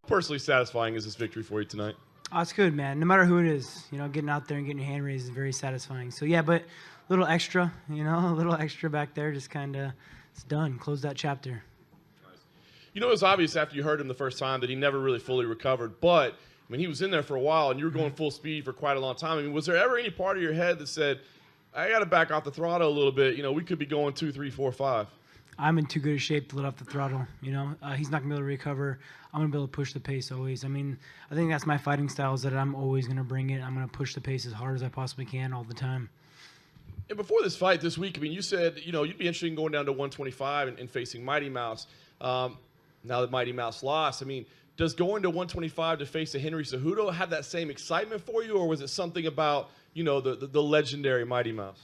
Personally satisfying is this victory for you tonight? Oh, it's good, man. No matter who it is, getting out there and getting your hand raised is very satisfying. So, yeah, but a little extra, a little extra back there, just kind of, it's done. Close that chapter. Nice. It was obvious after you heard him the first time that he never really fully recovered, but, he was in there for a while, and you were going full speed for quite a long time. Was there ever any part of your head that said, I got to back off the throttle a little bit, we could be going 2, 3, 4, 5? I'm in too good a shape to let off the throttle. He's not going to be able to recover. I'm going to be able to push the pace always. I think that's my fighting style, is that I'm always going to bring it. I'm going to push the pace as hard as I possibly can all the time. And before this fight this week, you said, you'd be interested in going down to 125 and facing Mighty Mouse. Now that Mighty Mouse lost, does going to 125 to face a Henry Cejudo have that same excitement for you, or was it something about, the legendary Mighty Mouse?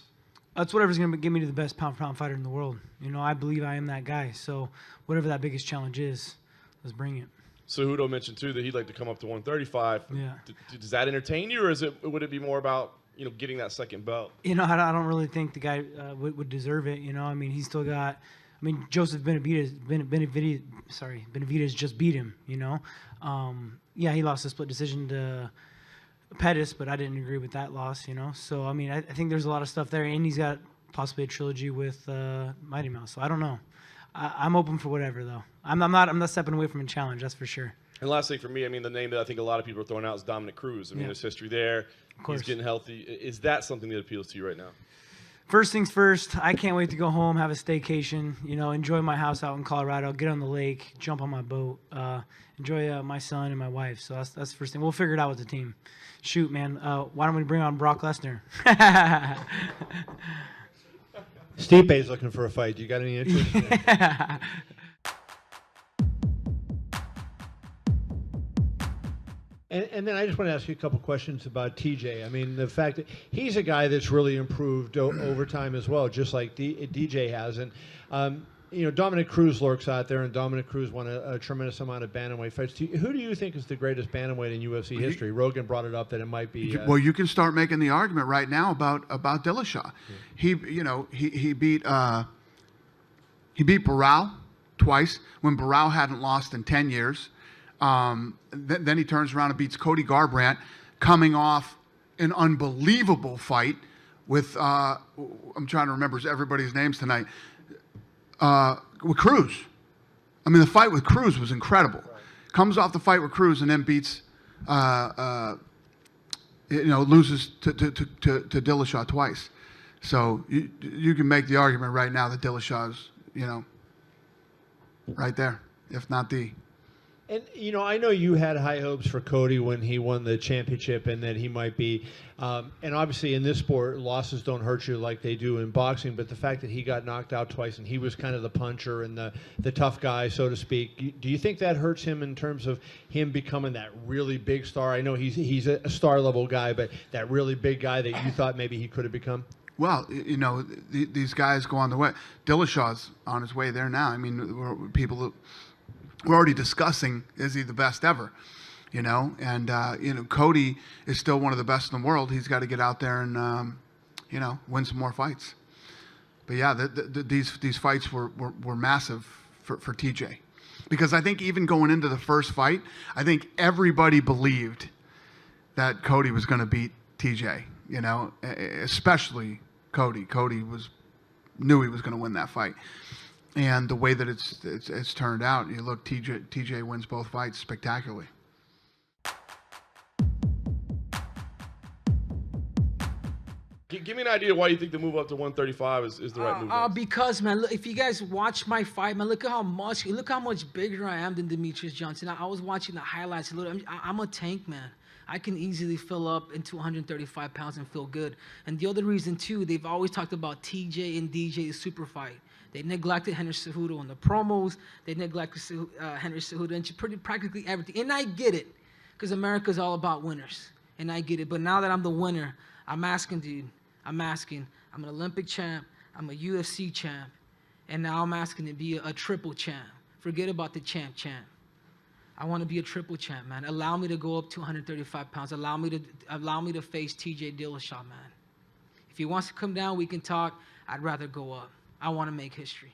That's whatever's going to give me to the best pound-for-pound fighter in the world. I believe I am that guy. So whatever that biggest challenge is, let's bring it. Cejudo mentioned, too, that he'd like to come up to 135. Yeah. Does that entertain you, or would it be more about, getting that second belt? I don't really think the guy would deserve it. He's still got – Joseph Benavidez just beat him, Yeah, he lost a split decision to – Pettis, but I didn't agree with that loss, So, I think there's a lot of stuff there, and he's got possibly a trilogy with Mighty Mouse. So I don't know. I'm open for whatever, though. I'm not stepping away from a challenge, that's for sure. And last thing for me, the name that I think a lot of people are throwing out is Dominic Cruz. There's history there. Of course. He's getting healthy. Is that something that appeals to you right now? First things first, I can't wait to go home, have a staycation, enjoy my house out in Colorado, get on the lake, jump on my boat, enjoy my son and my wife. So that's the first thing. We'll figure it out with the team. Shoot, man, why don't we bring on Brock Lesnar? Stipe's looking for a fight. You got any interest? And then I just want to ask you a couple questions about TJ. The fact that he's a guy that's really improved over time as well, just like DJ has. And, Dominic Cruz lurks out there, and Dominic Cruz won a tremendous amount of bantamweight fights. Who do you think is the greatest bantamweight in UFC history? Rogan brought it up that it might be. Well, you can start making the argument right now about Dillashaw. Yeah. He beat Barao twice when Barao hadn't lost in 10 years. Then he turns around and beats Cody Garbrandt, coming off an unbelievable fight with I'm trying to remember everybody's names tonight. With Cruz. The fight with Cruz was incredible. Right. Comes off the fight with Cruz and then beats, loses to Dillashaw twice. So you can make the argument right now that Dillashaw's, right there, if not the. And, I know you had high hopes for Cody when he won the championship, and that he might be, and obviously in this sport, losses don't hurt you like they do in boxing, but the fact that he got knocked out twice and he was kind of the puncher and the tough guy, so to speak, do you think that hurts him in terms of him becoming that really big star? I know he's a star-level guy, but that really big guy that you thought maybe he could have become? Well, these guys go on the way. Dillashaw's on his way there now. We're already discussing, is he the best ever? And Cody is still one of the best in the world. He's got to get out there and win some more fights. But yeah, these fights were massive for TJ, because I think even going into the first fight, I think everybody believed that Cody was going to beat TJ. Especially Cody. Cody knew he was going to win that fight. And the way that it's turned out, you look, TJ wins both fights spectacularly. Give me an idea why you think the move up to 135 is the right move. Because, man, look, if you guys watch my fight, man, look how much bigger I am than Demetrius Johnson. I was watching the highlights. I'm a tank, man. I can easily fill up into 135 pounds and feel good. And the other reason, too, they've always talked about TJ and DJ, the super fight. They neglected Henry Cejudo on the promos. They neglected Henry Cejudo and practically everything. And I get it, because America's all about winners. And I get it. But now that I'm the winner, I'm asking, dude. I'm asking. I'm an Olympic champ. I'm a UFC champ. And now I'm asking to be a triple champ. Forget about the champ. I want to be a triple champ, man. Allow me to go up to 135 pounds. Allow me to face TJ Dillashaw, man. If he wants to come down, we can talk. I'd rather go up. I want to make history.